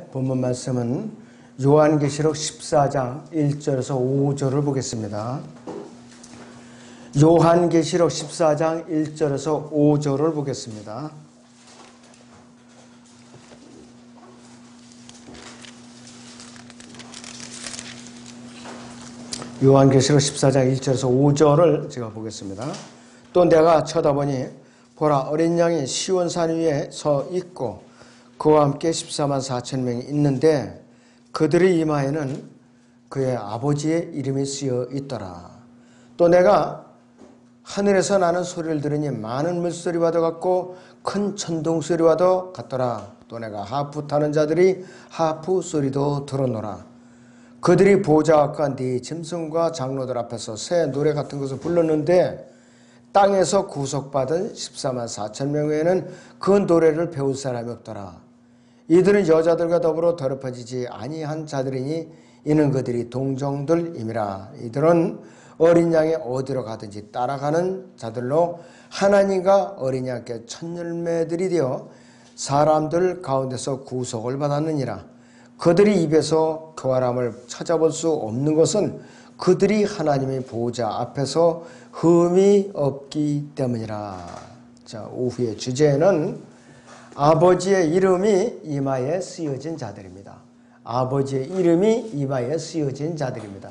본문 말씀은 요한계시록 14장 1절에서 5절을 보겠습니다. 요한계시록 14장 1절에서 5절을 보겠습니다. 요한계시록 14장 1절에서 5절을 제가 보겠습니다. 또 내가 쳐다보니 보라, 어린 양이 시온산 위에 서 있고 그와 함께 14만 4천 명이 있는데 그들의 이마에는 그의 아버지의 이름이 쓰여 있더라. 또 내가 하늘에서 나는 소리를 들으니 많은 물소리와도 같고 큰 천둥소리와도 같더라. 또 내가 하프 타는 자들이 하프 소리도 들었노라. 그들이 보좌 앞과 네 짐승과 장로들 앞에서 새 노래 같은 것을 불렀는데 땅에서 구속받은 14만 4천 명 외에는 그 노래를 배울 사람이 없더라. 이들은 여자들과 더불어 더럽혀지지 아니한 자들이니 이는 그들이 동정들임이라. 이들은 어린 양이 어디로 가든지 따라가는 자들로 하나님과 어린 양께 첫열매들이 되어 사람들 가운데서 구속을 받았느니라. 그들이 입에서 교활함을 찾아볼 수 없는 것은 그들이 하나님의 보호자 앞에서 흠이 없기 때문이라. 자, 오후의 주제는 아버지의 이름이 이마에 쓰여진 자들입니다. 아버지의 이름이 이마에 쓰여진 자들입니다.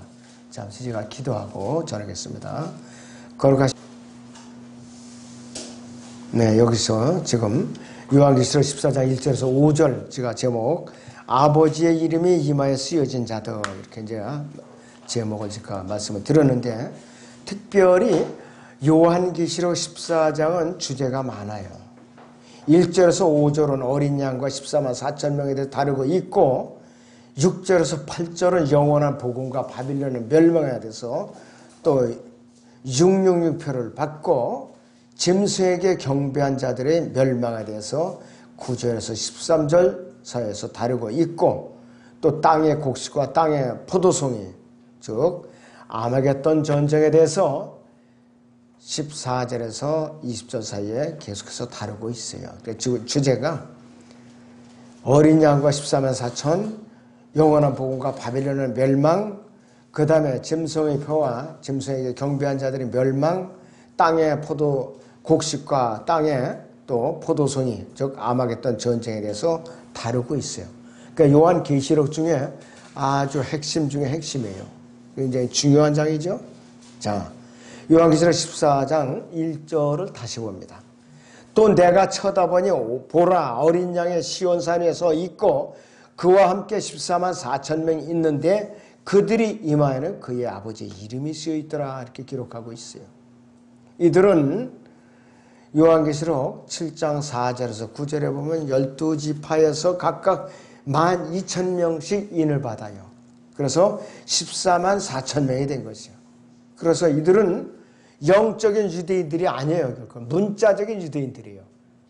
잠시 제가 기도하고 전하겠습니다. 네, 여기서 지금 요한계시록 14장 1절에서 5절 제가 제목 아버지의 이름이 이마에 쓰여진 자들 이렇게 이제 제목을 제가 말씀을 드렸는데 특별히 요한계시록 14장은 주제가 많아요. 1절에서 5절은 어린 양과 14만 4천 명에 대해 다루고 있고 6절에서 8절은 영원한 복음과 바빌론의 멸망에 대해서 또 666표를 받고 짐승에게 경배한 자들의 멸망에 대해서 9절에서 13절 사이에서 다루고 있고 또 땅의 곡식과 땅의 포도송이 즉 아마겟돈 전쟁에 대해서 14절에서 20절 사이에 계속해서 다루고 있어요. 주제가 어린 양과 14만 4천, 영원한 복음과 바빌론의 멸망, 그 다음에 짐승의 표와 짐승에게 경배한 자들의 멸망, 땅의 곡식과 땅의 또 포도송이 즉 아마겟돈 전쟁에 대해서 다루고 있어요. 그러니까 요한계시록 중에 아주 핵심 중에 핵심이에요. 굉장히 중요한 장이죠. 자, 요한계시록 14장 1절을 다시 봅니다. 또 내가 쳐다보니 보라, 어린 양의 시온산 위에 서 있고 그와 함께 14만 4천 명이 있는데 그들이 이마에는 그의 아버지의 이름이 쓰여 있더라. 이렇게 기록하고 있어요. 이들은 요한계시록 7장 4절에서 9절에 보면 12지파에서 각각 12,000명씩 인을 받아요. 그래서 14만 4천 명이 된 것이요. 그래서 이들은 영적인 유대인들이 아니에요. 문자적인 유대인들이에요.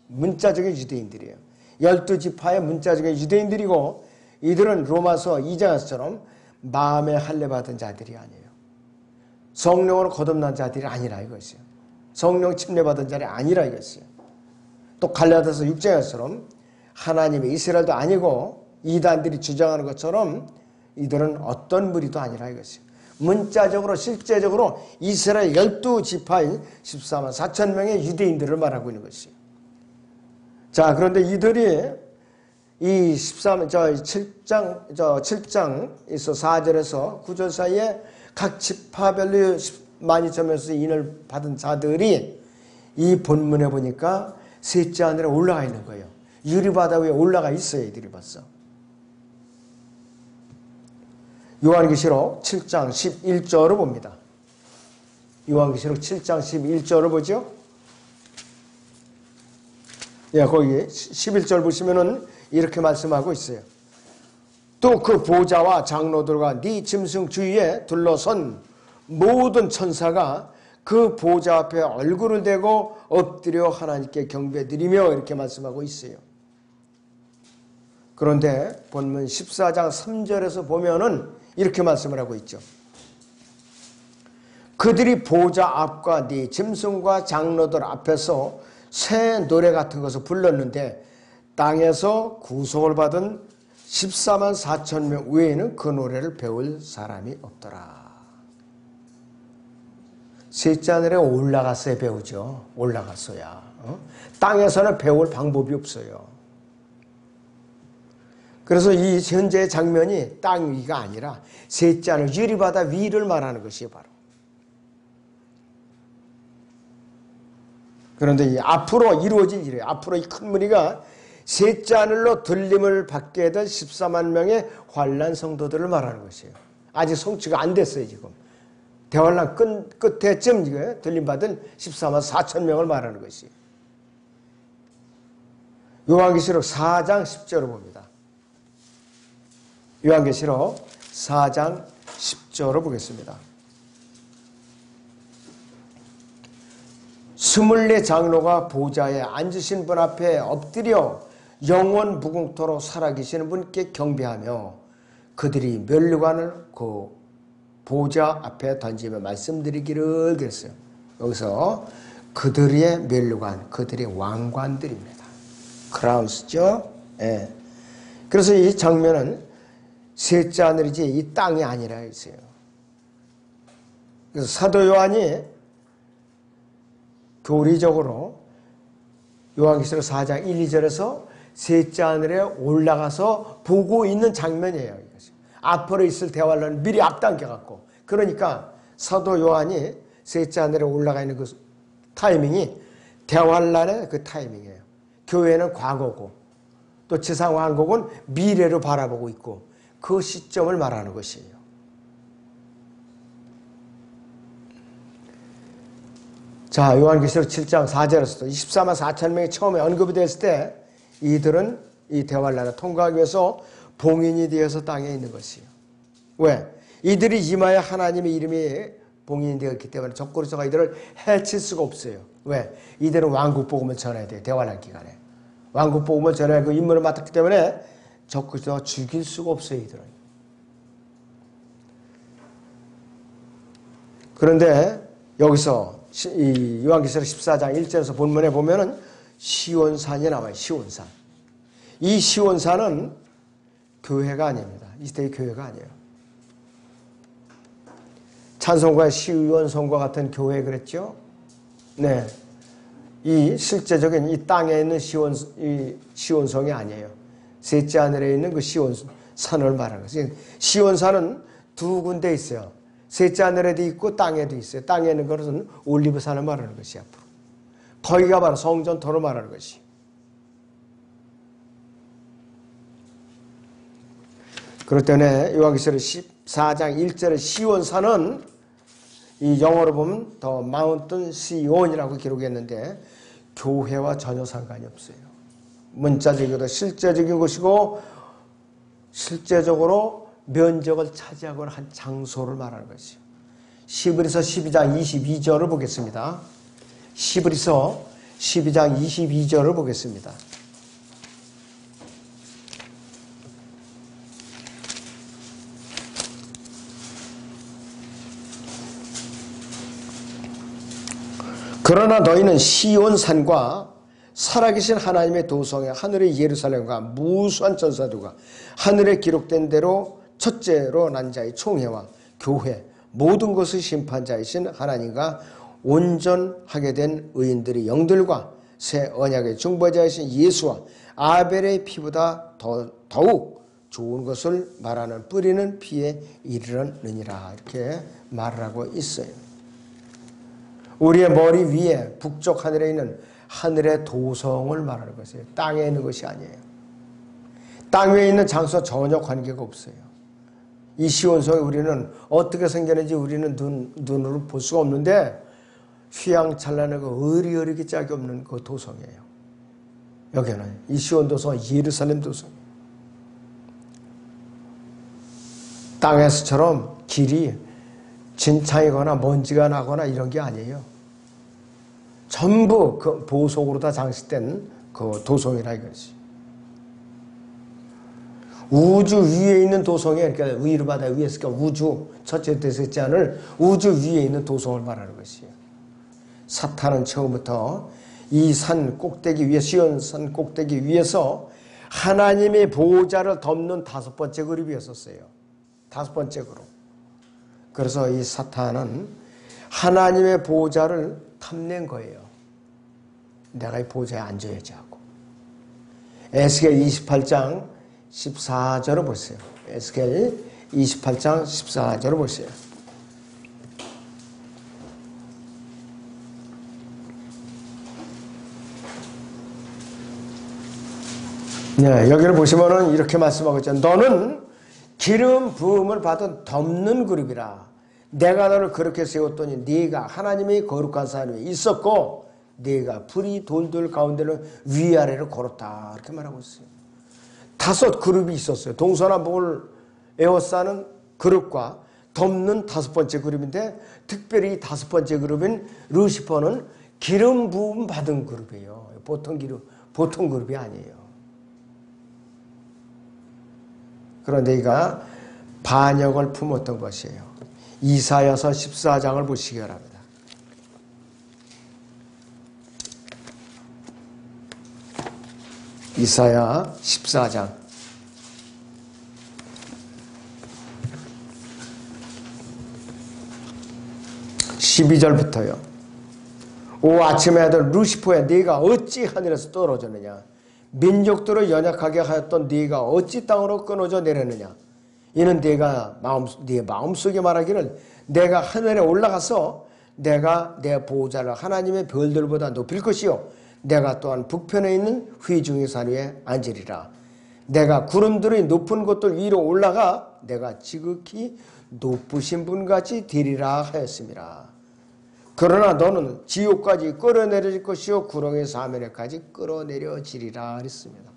문자적인 유대인들이에요. 12지파의 문자적인 유대인들이고 이들은 로마서 2장에서처럼 마음에 할례 받은 자들이 아니에요. 성령으로 거듭난 자들이 아니라 이것이에요. 성령 침례 받은 자들이 아니라 이것이에요. 또 갈라디아서 6장에서처럼 하나님의 이스라엘도 아니고 이단들이 주장하는 것처럼 이들은 어떤 무리도 아니라 이것이에요. 문자적으로 실제적으로 이스라엘 12지파인 14만 4천 명의 유대인들을 말하고 있는 것이에요. 자, 그런데 이들이 이 7장에서 4절에서 9절 사이에 각 지파별로 12,000명에서 인을 받은 자들이 이 본문에 보니까 셋째 하늘에 올라가 있는 거예요. 유리바다 위에 올라가 있어요. 이들이 벌써. 요한계시록 7장 11절을 봅니다. 요한계시록 7장 11절을 보죠. 예, 거기 11절 보시면은 이렇게 말씀하고 있어요. 또 그 보좌와 장로들과 네 짐승 주위에 둘러선 모든 천사가 그 보좌 앞에 얼굴을 대고 엎드려 하나님께 경배드리며 이렇게 말씀하고 있어요. 그런데 본문 14장 3절에서 보면은 이렇게 말씀을 하고 있죠. 그들이 보좌 앞과 네 짐승과 장로들 앞에서 새 노래 같은 것을 불렀는데 땅에서 구속을 받은 14만 4천 명 외에는 그 노래를 배울 사람이 없더라. 셋째 하늘에 올라갔어야 배우죠. 올라갔어야. 땅에서는 배울 방법이 없어요. 그래서 이 현재의 장면이 땅 위가 아니라 셋째 하늘 유리바다 위를 말하는 것이에요. 바로. 그런데 이 앞으로 이루어질 일이에요. 앞으로 이 큰 무리가 셋째 하늘로 들림을 받게 될 14만 명의 환난 성도들을 말하는 것이에요. 아직 성취가 안 됐어요. 지금. 대환란 끝에쯤 들림받은 14만 4천 명을 말하는 것이에요. 요한계시록 4장 10절을 봅니다. 요한계시록 4장 10절을 보겠습니다. 24 장로가 보좌에 앉으신 분 앞에 엎드려 영원 무궁토로 살아계시는 분께 경배하며 그들이 면류관을 그 보좌 앞에 던지며 말씀드리기를 그랬어요. 여기서 그들의 면류관, 그들의 왕관들입니다. 크라운스죠. 예. 그래서 이 장면은 셋째 하늘이지 이 땅이 아니라 했어요. 그래서 사도 요한이 교리적으로 요한계시록 4장 1, 2절에서 셋째 하늘에 올라가서 보고 있는 장면이에요. 앞으로 있을 대환란을 미리 앞당겨갖고. 그러니까 사도 요한이 셋째 하늘에 올라가 있는 그 타이밍이 대환란의 그 타이밍이에요. 교회는 과거고 또 지상 왕국은 미래로 바라보고 있고 그 시점을 말하는 것이에요. 자, 요한계시록 7장 4절에서도 24만 4천 명이 처음에 언급이 됐을 때 이들은 이 대환란을 통과하기 위해서 봉인이 되어서 땅에 있는 것이에요. 왜? 이들이 임하여 하나님의 이름이 봉인이 되었기 때문에 적그리스도가 이들을 해칠 수가 없어요. 왜? 이들은 왕국 복음을 전해야 돼요. 대환란 기간에. 왕국 복음을 전해야 그 임무를 맡았기 때문에 적그리스도가 죽일 수가 없어요. 이들은. 그런데 여기서 이 요한계시록 14장 1절에서 본문에 보면은 시온산이 나와요. 시온산. 이 시온산은 교회가 아닙니다. 이 시대의 교회가 아니에요. 찬송가의 시온성과 같은 교회 그랬죠? 네. 이 실제적인 이 땅에 있는 시온성이 아니에요. 셋째 하늘에 있는 그 시온산을 말하는 거죠. 시온산은 두 군데 있어요. 셋째 하늘에도 있고 땅에도 있어요. 땅에 있는 것은 올리브산을 말하는 것이 앞으로. 거기가 바로 성전토를 말하는 것이. 그렇기 때문에 요한계시록 14장 1절의 시온산은 이 영어로 보면 더 마운튼 시온이라고 기록했는데 교회와 전혀 상관이 없어요. 문자적이고 실제적인 것이고 실제적으로 면적을 차지하고 한 장소를 말하는 것이요. 시브리서 12장 22절을 보겠습니다. 시브리서 12장 22절을 보겠습니다. 그러나 너희는 시온산과 살아계신 하나님의 도성에 하늘의 예루살렘과 무수한 천사들과 하늘에 기록된 대로 첫째로 난 자의 총회와 교회 모든 것의 심판자이신 하나님과 온전하게 된 의인들의 영들과 새 언약의 중보자이신 예수와 아벨의 피보다 더욱 좋은 것을 말하는 뿌리는 피에 이르느니라 이렇게 말을 하고 있어요. 우리의 머리 위에 북쪽 하늘에 있는 하늘의 도성을 말하는 것이에요. 땅에 있는 것이 아니에요. 땅 위에 있는 장소와 전혀 관계가 없어요. 이 시온성에 우리는 어떻게 생겼는지 우리는 눈으로 볼 수가 없는데 휘황찬란하고 의리어리기 짝이 없는 그 도성이에요. 여기는 이 시온 도성은 예루살렘 도성이에요. 땅에서처럼 길이 진창이거나 먼지가 나거나 이런 게 아니에요. 전부 그 보석으로 다 장식된 그 도성이라 이거지. 우주 위에 있는 도성에, 그러니까 위로 바다 위에 있으니까 우주, 첫째, 셋째 하늘, 우주 위에 있는 도성을 말하는 것이에요. 사탄은 처음부터 이 산 꼭대기 위에, 시온산 꼭대기 위에서 하나님의 보호자를 덮는 5번째 그룹이었었어요. 5번째 그룹. 그래서 이 사탄은 하나님의 보호자를 탐낸 거예요. 내가 이 보호자에 앉아야지 하고. 에스겔 28장 14절을 보세요. 에스겔 28장 14절을 보세요. 네, 여기를 보시면은 이렇게 말씀하고 있죠. 너는 기름 부음을 받은 덮는 그룹이라. 내가 너를 그렇게 세웠더니 네가 하나님의 거룩한 산 위에 있었고 네가 불이 돌돌 가운데를 위아래로 걸었다. 이렇게 말하고 있어요. 5 그룹이 있었어요. 동서남북을 에워싸는 그룹과 덮는 5번째 그룹인데 특별히 5번째 그룹인 루시퍼는 기름 부음 받은 그룹이에요. 보통 그룹이 아니에요. 그런데 이가 반역을 품었던 것이에요. 이사야서 14장을 보시기 바랍니다. 이사야 14장 12절부터요. 오 아침의 아들 루시퍼야 네가 어찌 하늘에서 떨어졌느냐. 민족들을 연약하게 하였던 네가 어찌 땅으로 끊어져 내렸느냐. 이는 네 마음속에 말하기를 내가 하늘에 올라가서 내가 내 보호자를 하나님의 별들보다 높일 것이요 내가 또한 북편에 있는 회중의 산 위에 앉으리라. 내가 구름들의 높은 곳들 위로 올라가 내가 지극히 높으신 분같이 되리라 하였습니다. 그러나 너는 지옥까지 끌어내려질 것이요 구렁의 사면에까지 끌어내려지리라 했습니다.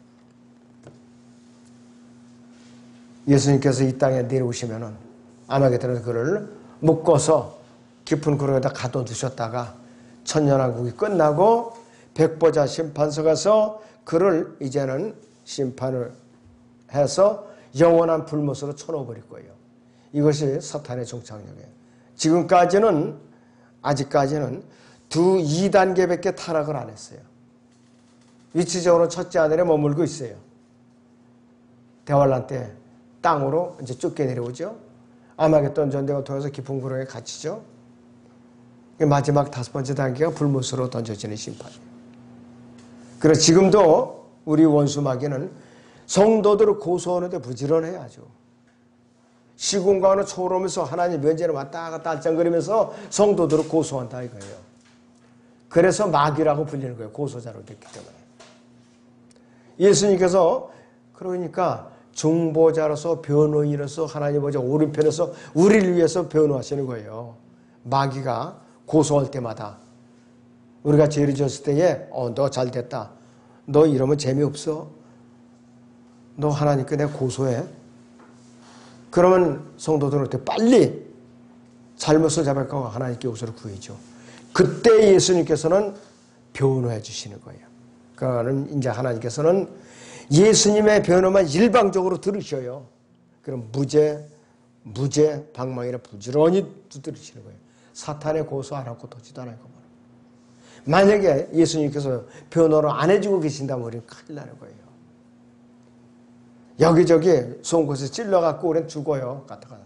예수님께서 이 땅에 내려오시면은 아마겟돈에서 그를 묶어서 깊은 구렁에다 가둬두셨다가 천년왕국이 끝나고 백보자 심판서 가서 그를 이제는 심판을 해서 영원한 불못으로 쳐넣어버릴 거예요. 이것이 사탄의 종착역이에요. 아직까지는 2단계밖에 타락을 안 했어요. 위치적으로 첫째 하늘에 머물고 있어요. 대환란 때 땅으로 이제 쫓겨 내려오죠. 아마겟돈 전쟁을 통해서 깊은 구렁에 갇히죠. 마지막 5번째 단계가 불못으로 던져지는 심판이에요. 그래서 지금도 우리 원수 마귀는 성도들을 고소하는데 부지런해야죠. 시공간을 초월하면서 하나님 면제를 왔다 갔다 알짱거리면서 성도들을 고소한다 이거예요. 그래서 마귀라고 불리는 거예요. 고소자로 됐기 때문에. 예수님께서 그러니까 중보자로서 변호인으로서 하나님 보좌 오른편에서 우리를 위해서 변호하시는 거예요. 마귀가 고소할 때마다 우리가 죄를 지었을 때에 너 잘됐다. 너 이러면 재미없어. 너 하나님께 내가 고소해. 그러면 성도들은 그때 빨리 잘못을 자백하고 하나님께 용서를 구해줘. 그때 예수님께서는 변호해 주시는 거예요. 그러니까 이제 하나님께서는 예수님의 변호만 일방적으로 들으셔요. 그럼 무죄, 방망이라 부지런히 두드리시는 거예요. 사탄에 고소 안 하고 도지도 않을 겁니다. 만약에 예수님께서 변호를 안 해주고 계신다면 우리는 큰일 나는 거예요. 여기저기 송곳에 찔러갖고 우리는 죽어요. 가다가.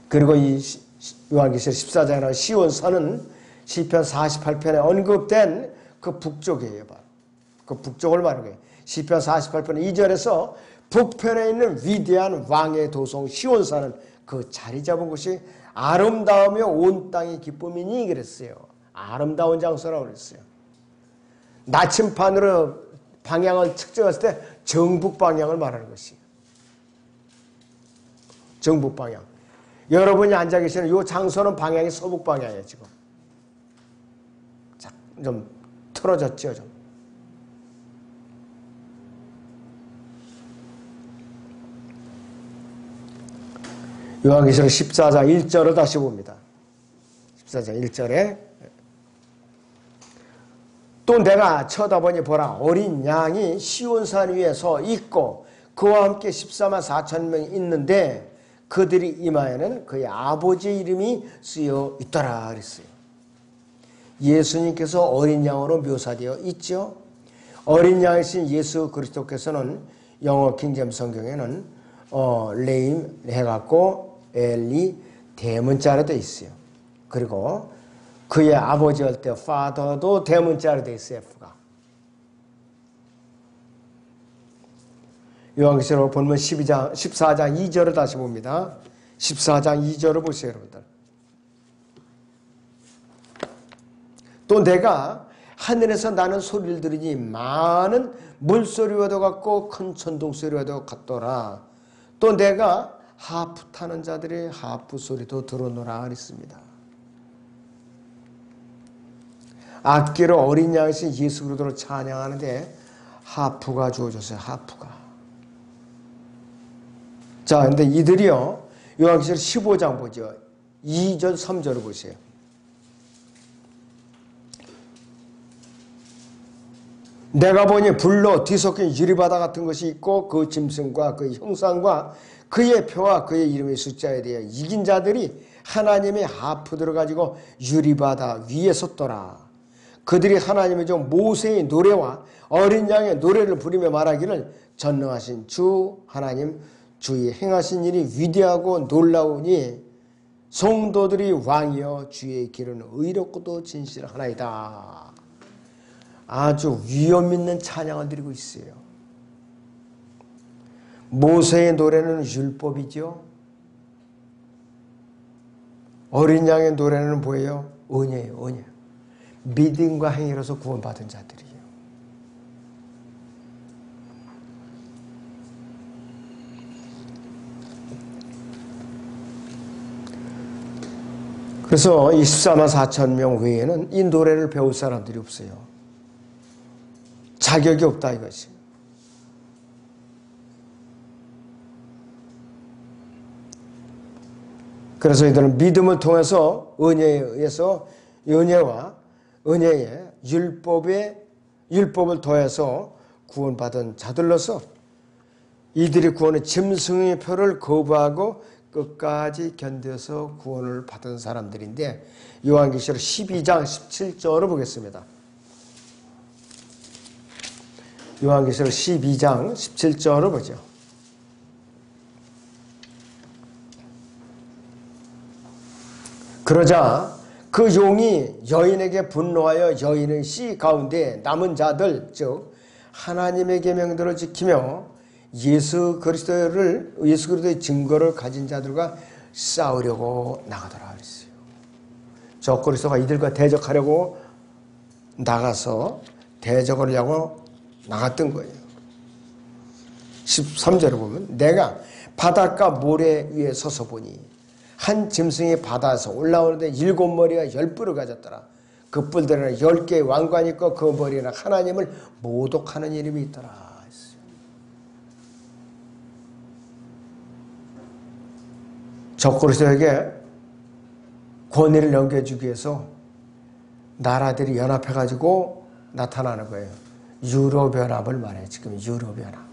그리고 이 요한계시록 14장이라는 시온산은 시편 48편에 언급된 그 북쪽이에요. 그 북쪽을 말하는 거예요. 시편 48편 2절에서 북편에 있는 위대한 왕의 도성 시온산은 그 자리 잡은 곳이 아름다우며 온 땅이 기쁨이니 그랬어요. 아름다운 장소라고 그랬어요. 나침판으로 방향을 측정했을 때 정북 방향을 말하는 것이에요. 정북 방향. 여러분이 앉아 계시는 이 장소는 방향이 서북 방향이에요. 지금. 자, 좀 틀어졌죠. 좀. 요한계시록 14장 1절을 다시 봅니다. 14장 1절에 또 내가 쳐다보니 보라 어린 양이 시온산 위에 서 있고 그와 함께 14만 4천 명이 있는데 그들이 이마에는 그의 아버지의 이름이 쓰여 있더라 그랬어요. 예수님께서 어린 양으로 묘사되어 있죠. 어린 양이신 예수 그리스도께서는 영어 킹제임 성경에는 레임 해갖고 엘리 대문자로 되어 있어요. 그리고 그의 아버지 할 때 father도 대문자로 되어 있어요. F가. 요한계시록 보면 14장 2절을 다시 봅니다. 14장 2절을 보세요, 여러분들. 또 내가 하늘에서 나는 소리를 들으니 많은 물소리와도 같고 큰 천둥소리와도 같더라. 또 내가 하프 타는 자들의 하프 소리도 들어노라 그랬습니다. 악기로 어린 양이신 예수 그리스도를 찬양하는데 하프가 주어졌어요. 하프가. 자, 근데 이들이요, 요한계시록 15장 보죠. 2절, 3절을 보세요. 내가 보니 불로 뒤섞인 유리바다 같은 것이 있고 그 짐승과 그 형상과 그의 표와 그의 이름의 숫자에 대해 이긴 자들이 하나님의 하프들을 가지고 유리바다 위에 섰더라. 그들이 하나님의 종 모세의 노래와 어린 양의 노래를 부르며 말하기를 전능하신 주 하나님 주의 행하신 일이 위대하고 놀라우니 성도들이 왕이여 주의 길은 의롭고도 진실하나이다. 아주 위엄 있는 찬양을 드리고 있어요. 모세의 노래는 율법이죠. 어린 양의 노래는 뭐예요? 은혜예요. 은혜. 믿음과 행위로서 구원받은 자들이에요. 그래서 24만 4천 명 외에는 이 노래를 배울 사람들이 없어요. 자격이 없다 이것이. 그래서 이들은 믿음을 통해서 은혜에 의해서 은혜와 은혜의 율법을 더해서 구원받은 자들로서 이들이 구원의 짐승의 표를 거부하고 끝까지 견뎌서 구원을 받은 사람들인데 요한계시록 12장 17절을 보겠습니다. 요한계시록 12장 17절을 보죠. 그러자 그 용이 여인에게 분노하여 여인의 씨 가운데 남은 자들 즉 하나님의 계명들을 지키며 예수 그리스도의 증거를 가진 자들과 싸우려고 나가더라 그랬어요. 저 그리스도가 이들과 대적하려고 나가서 대적을 하려고 나갔던 거예요. 13절을 보면 내가 바닷가 모래 위에 서서 보니 한 짐승이 바다에서 올라오는데 7머리가 10뿔을 가졌더라. 그 뿔들에는 10개의 왕관이 있고 그 머리에는 하나님을 모독하는 이름이 있더라. 적그리스도에게 권위를 넘겨주기 위해서 나라들이 연합해가지고 나타나는 거예요. 유럽연합을 말해요. 지금 유럽연합.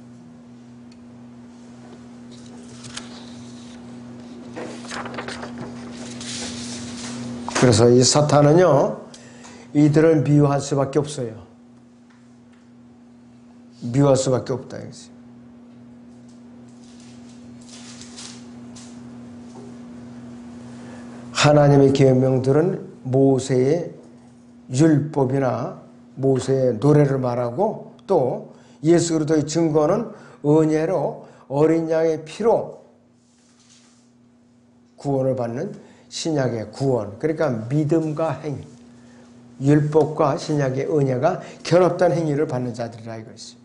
그래서 이 사탄은요, 이들을 미워할 수밖에 없어요. 미워할 수밖에 없다. 하나님의 계명들은 모세의 율법이나 모세의 노래를 말하고 또 예수 그리스도의 증거는 은혜로 어린 양의 피로 구원을 받는 신약의 구원. 그러니까 믿음과 행위, 율법과 신약의 은혜가 결합된 행위를 받는 자들이라 이것이.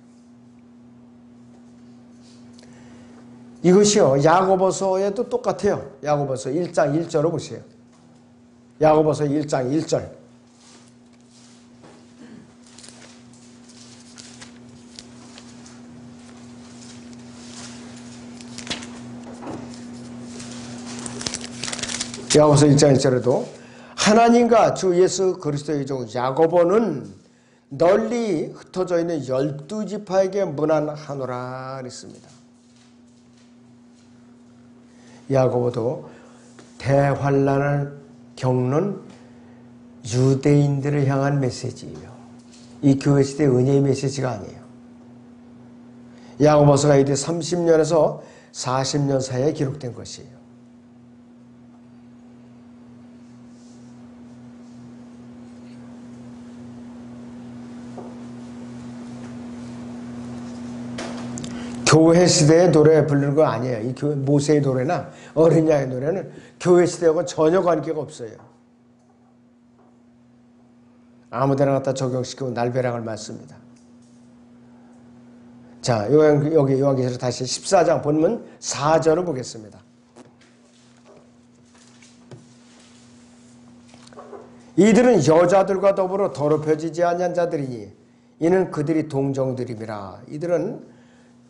이것이요 야고보서에도 똑같아요. 야고보서 1장 1절을 보세요. 야고보서 1장 1절. 야고보서 1장 1절에도 하나님과 주 예수 그리스도의 종 야고보는 널리 흩어져 있는 12지파에게 문안하노라 그랬습니다. 야고보도 대환란을 겪는 유대인들을 향한 메시지예요. 이 교회 시대 은혜의 메시지가 아니에요. 야고보서가 AD 30년에서 40년 사이에 기록된 것이에요. 교회 시대의 노래 부르는 거 아니에요. 이 교회 모세의 노래나 어린 양의 노래는 교회 시대하고 전혀 관계가 없어요. 아무데나 갖다 적용시키고 날벼락을 맞습니다. 자, 여기 요한계시록 다시 14장 본문 4절을 보겠습니다. 이들은 여자들과 더불어 더럽혀지지 아니한 자들이니 이는 그들이 동정들임이라. 이들은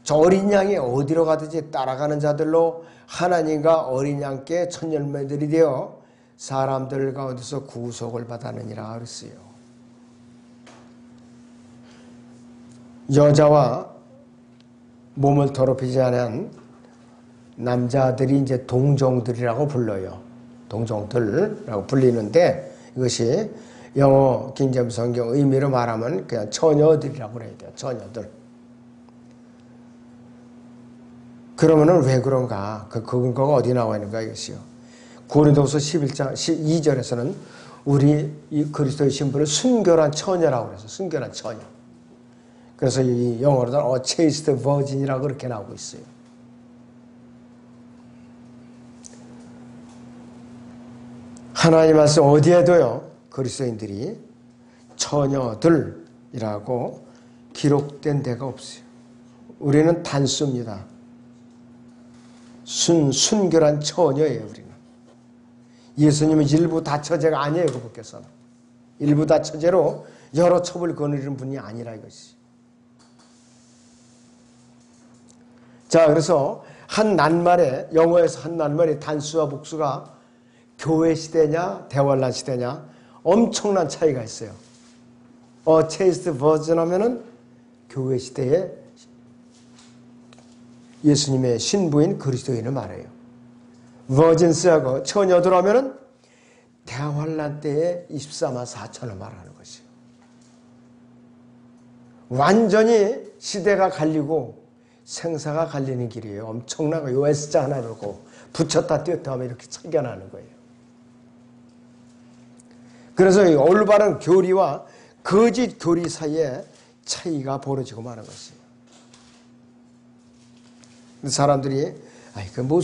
저 어린 양이 어디로 가든지 따라가는 자들로 하나님과 어린 양께 천열매들이 되어 사람들 가운데서 구속을 받았느니라 그랬어요. 여자와 몸을 더럽히지 않은 남자들이 이제 동정들이라고 불러요. 동정들이라고 불리는데 이것이 영어 킹제임스 성경 의미로 말하면 그냥 처녀들이라고 그래야 돼요. 처녀들. 그러면은 왜 그런가? 그 근거가 어디 나와 있는가 이것이요. 고린도후서 11장 12절에서는 우리 이 그리스도의 신부를 순결한 처녀라고 그래서 순결한 처녀. 그래서 이 영어로는 chaste virgin이라고 그렇게 나오고 있어요. 하나님 말씀 어디에도요 그리스도인들이 처녀들이라고 기록된 데가 없어요. 우리는 단수입니다. 순결한 처녀예요. 우리는. 예수님은 일부 다처제가 아니에요. 그분께서는. 일부 다처제로 여러 첩을 거느리는 분이 아니라 이것이. 자, 그래서 한 낱말에 영어에서 한 낱말이 단수와 복수가 교회 시대냐 대환란 시대냐 엄청난 차이가 있어요. chaste virgin 하면은 교회 시대에 예수님의 신부인 그리스도인을 말해요. virgins하고 처녀들 하면은 대환란 때의 24만 4천을 말하는 것이에요. 완전히 시대가 갈리고 생사가 갈리는 길이에요. 엄청나고 요 S자 하나 놓고 붙였다 띄었다 하면 이렇게 차이가 나는 거예요. 그래서 이 올바른 교리와 거짓 교리 사이에 차이가 벌어지고 마는 것이에요. 사람들이 그 뭐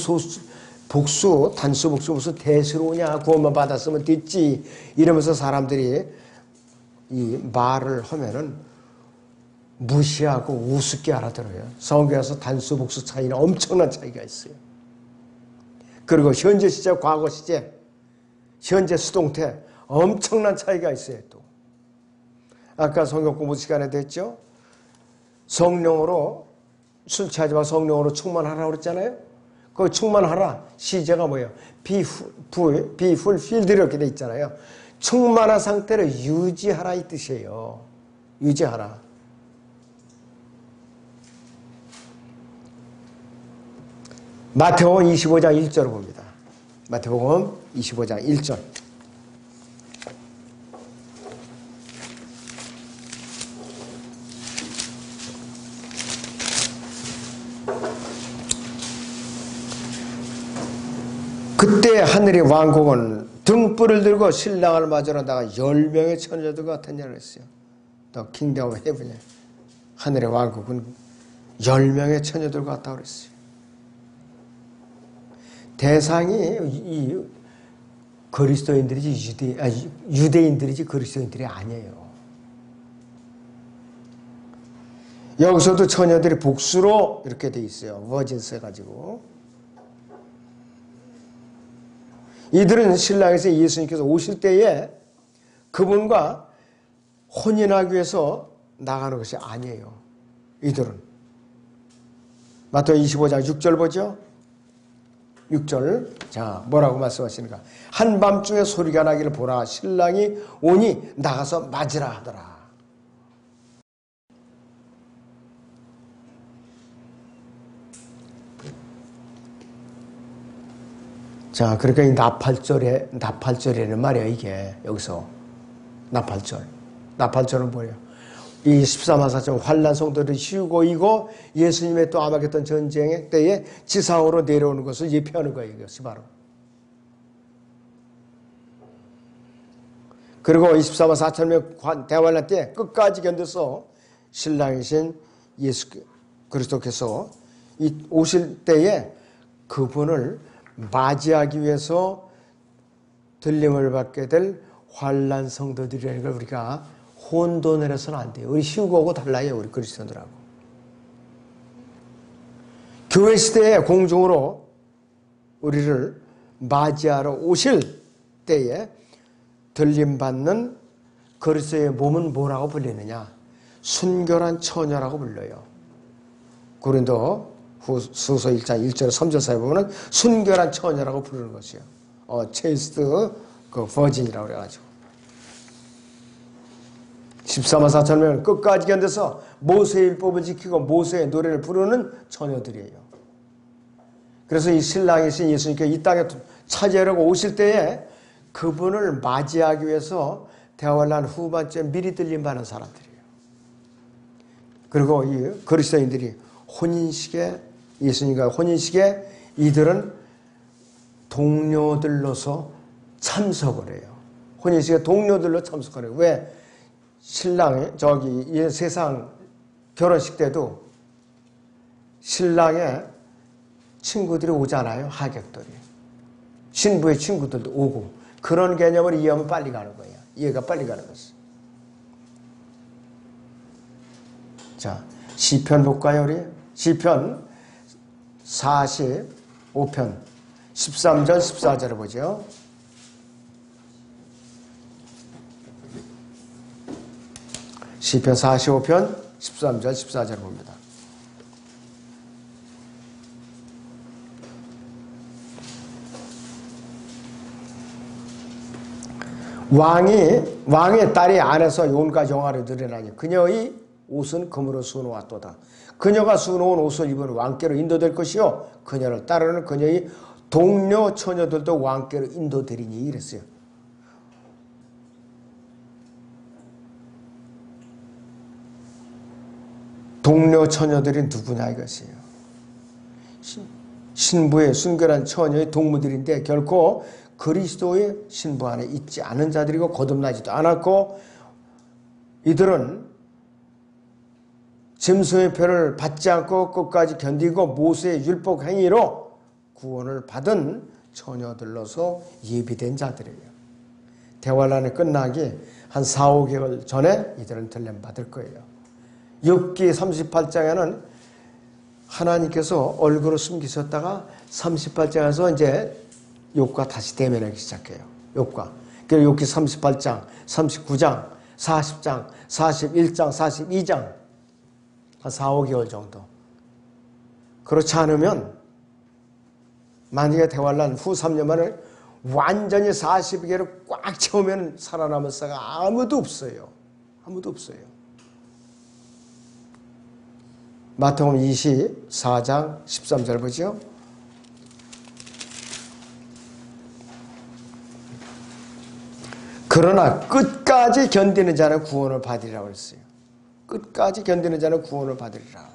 복수 단수 복수 무슨 대수로냐 구원만 받았으면 됐지 이러면서 사람들이 이 말을 하면은 무시하고 우습게 알아들어요. 성경에서 단수 복수 차이는 엄청난 차이가 있어요. 그리고 현재 시제 과거 시제 현재 수동태 엄청난 차이가 있어요. 또 아까 성경 공부 시간에 됐죠. 성령으로 술 취하지 말고 성령으로 충만하라고 그랬잖아요. 그 충만하라 시제가 뭐예요? be fulfilled 이렇게 돼 있잖아요. 충만한 상태를 유지하라 이 뜻이에요. 유지하라. 마태복음 25장 1절을 봅니다. 마태복음 25장 1절. 그때 하늘의 왕국은 등불을 들고 신랑을 맞으러 나가 10명의 처녀들과 같았냐고 했어요. The kingdom of heaven. 하늘의 왕국은 10명의 처녀들과 같다고 그랬어요. 대상이 이 그리스도인들이지 유대인들이지 그리스도인들이 아니에요. 여기서도 처녀들이 복수로 이렇게 돼 있어요. 버진스 해가지고. 이들은 신랑에서 예수님께서 오실 때에 그분과 혼인하기 위해서 나가는 것이 아니에요. 이들은. 마태복음 25장 6절 보죠. 6절. 자, 뭐라고 말씀하시는가? 한밤중에 소리가 나기를 보라. 신랑이 오니 나가서 맞으라 하더라. 자, 그러니까 이 나팔절에는 말이야, 이게. 여기서. 나팔절. 나팔절은 뭐예요? 이 14만 4천 환난 성도들이 휴거이고 예수님의 또 아마겟돈 전쟁 때에 지상으로 내려오는 것을 예표하는 거예요. 이것이 바로. 그리고 24만 4천 명 대환란 때 끝까지 견뎌서 신랑이신 예수 그리스도께서 오실 때에 그분을 맞이하기 위해서 들림을 받게 될 환난 성도들이라는 걸 우리가 혼돈해서는 안 돼요. 우리 휴거하고 달라요. 우리 그리스도인들하고. 교회 시대에 공중으로 우리를 맞이하러 오실 때에 들림받는 그리스도의 몸은 뭐라고 불리느냐? 순결한 처녀라고 불려요. 고린도 후서 1장 1절 3절 사이에 보면 순결한 처녀라고 부르는 것이요. 체이스트 버진이라고 그래가지고. 14만 4천 명은 끝까지 견뎌서 모세의 율법을 지키고 모세의 노래를 부르는 처녀들이에요. 그래서 이 신랑이신 예수님께서 이 땅에 차지하려고 오실 때에 그분을 맞이하기 위해서 대환란 후반쯤에 미리 들림받는 사람들이에요. 그리고 이 그리스도인들이 혼인식에 예수님과 혼인식에 이들은 동료들로서 참석을 해요. 혼인식에 동료들로 참석을 해요. 왜? 신랑이 이 세상 결혼식 때도 신랑의 친구들이 오잖아요. 하객들이. 신부의 친구들도 오고 그런 개념을 이해하면 빨리 가는 거예요. 이해가 빨리 가는 것이. 자, 시편 볼까요, 우리? 시편 45편 13절 14절을 보죠. 시편 45편 13절 14절을 봅니다. 왕의 딸이 안에서 온갖 영화를 누리나니 그녀의 옷은 금으로 수놓았도다. 그녀가 수놓은 옷을 입은 왕께로 인도될 것이요 그녀를 따르는 그녀의 동료 처녀들도 왕께로 인도되리니 이랬어요. 동료 처녀들이 누구냐 이것이에요. 신부의 순결한 처녀의 동무들인데 결코 그리스도의 신부 안에 있지 않은 자들이고 거듭나지도 않았고 이들은 짐승의 표를 받지 않고 끝까지 견디고 모세의 율법 행위로 구원을 받은 처녀들로서 예비된 자들이에요. 대환란이 끝나기 한 4, 5개월 전에 이들은 들림 받을 거예요. 욥기 38장에는 하나님께서 얼굴을 숨기셨다가 38장에서 이제 욥과 다시 대면하기 시작해요. 욥과. 그래서 욥기 38장, 39장, 40장, 41장, 42장 한 4, 5개월 정도. 그렇지 않으면 만약에 대환란 후 3년 만에 완전히 40개를 꽉 채우면 살아남을 사가 아무도 없어요. 아무도 없어요. 마태복음 24장 13절 보죠. 그러나 끝까지 견디는 자는 구원을 받으리라고 했어요. 끝까지 견디는 자는 구원을 받으리라.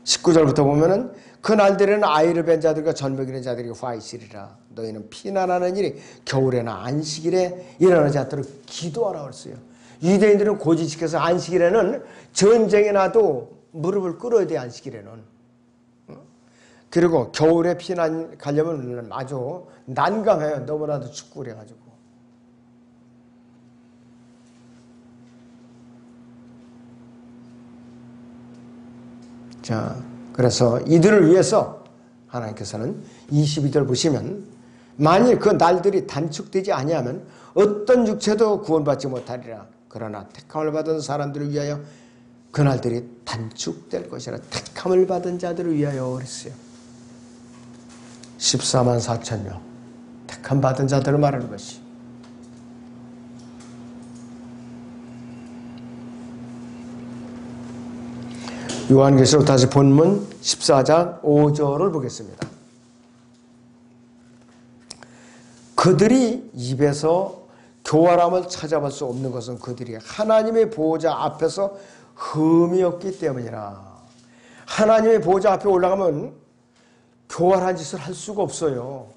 19절부터 보면은 그날들에는 아이를 뵌 자들과 젊어기는 자들이 화 있으리라. 너희는 피난하는 일이 겨울에나 안식일에 일어나지 않도록 기도하라고 했어요. 유대인들은 고지식해서 안식일에는 전쟁이 나도 무릎을 꿇어야 돼. 안식일에는. 그리고 겨울에 피난 가려면 아주 난감해요. 너무나도 춥고 그래가지고. 자, 그래서 이들을 위해서 하나님께서는 22절 보시면 만일 그 날들이 단축되지 아니하면 어떤 육체도 구원받지 못하리라. 그러나 택함을 받은 사람들을 위하여 그날들이 단축될 것이라. 택함을 받은 자들을 위하여 그랬어요. 14만 4천 명 택함 받은 자들을 말하는 것이. 요한계시록 다시 본문 14장 5절을 보겠습니다. 그들이 입에서 교활함을 찾아볼 수 없는 것은 그들이 하나님의 보호자 앞에서 흠이 없기 때문이라. 하나님의 보호자 앞에 올라가면 교활한 짓을 할 수가 없어요.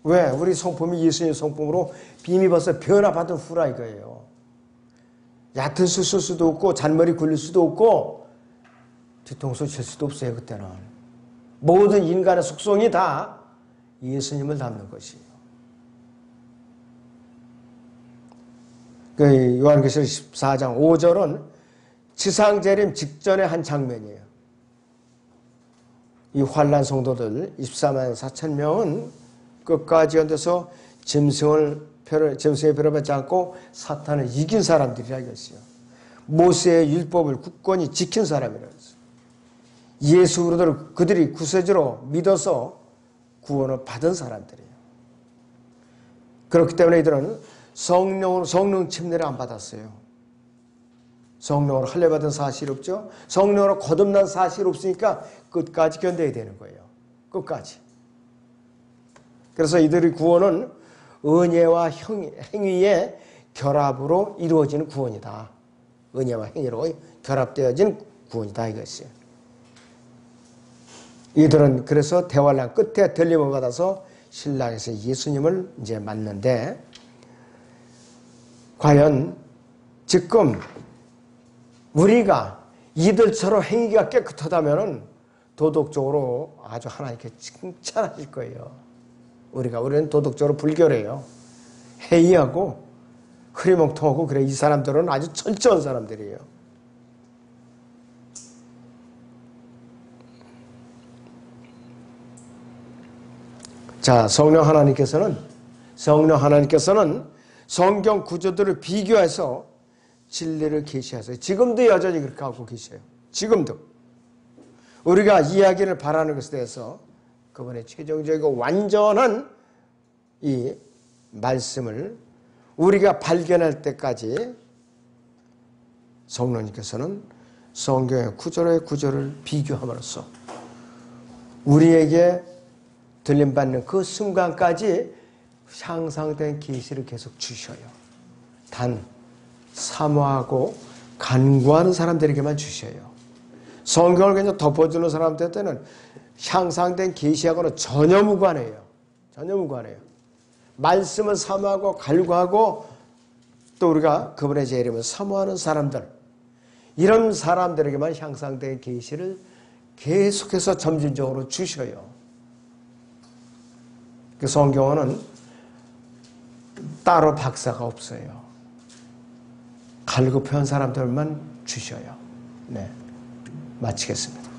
왜? 우리 성품이 예수님 성품으로 빈입어서 변화받은 후라 이거예요. 얕은 수 쓸 수도 없고 잔머리 굴릴 수도 없고 뒤통수 칠 수도 없어요. 그때는 모든 인간의 속성이 다 예수님을 닮는 것이에요. 그 요한계시록 14장 5절은 지상재림 직전의 한 장면이에요. 이 환난 성도들 24만 4천 명은 끝까지 견뎌서 짐승의 표를 받지 않고 사탄을 이긴 사람들이라 이랬어요. 모세의 율법을 굳건히 지킨 사람이라 했어요. 예수 그리스도를 그들이 구세주로 믿어서 구원을 받은 사람들이에요. 그렇기 때문에 이들은 성령 침례를 안 받았어요. 성령으로 할례받은 사실이 없죠. 성령으로 거듭난 사실이 없으니까 끝까지 견뎌야 되는 거예요. 끝까지. 그래서 이들의 구원은 은혜와 행위의 결합으로 이루어지는 구원이다. 은혜와 행위로 결합되어진 구원이다 이것이에요. 이들은 그래서 대환란 끝에 들림을 받아서 신랑에서 예수님을 이제 만났는데 과연 지금 우리가 이들처럼 행위가 깨끗하다면 도덕적으로 아주 하나님께 칭찬하실 거예요. 우리는 도덕적으로 불결해요. 해이하고 흐리멍텅하고 그래. 이 사람들은 아주 철저한 사람들이에요. 자, 성령 하나님께서는 성경 구조들을 비교해서 진리를 계시하세요. 지금도 여전히 그렇게 하고 계셔요. 지금도. 우리가 이야기를 바라는 것에 대해서 그분의 최종적이고 완전한 이 말씀을 우리가 발견할 때까지 성령님께서는 성경의 구조를 비교함으로써 우리에게 들림받는 그 순간까지 향상된 계시를 계속 주셔요. 단 사모하고 간구하는 사람들에게만 주셔요. 성경을 그냥 덮어주는 사람들한테는 향상된 계시하고는 전혀 무관해요. 전혀 무관해요. 말씀을 사모하고 간구하고 또 우리가 그분의 제 이름을 사모하는 사람들, 이런 사람들에게만 향상된 계시를 계속해서 점진적으로 주셔요. 그 성경은 따로 박사가 없어요. 갈급한 사람들만 주셔요. 네, 마치겠습니다.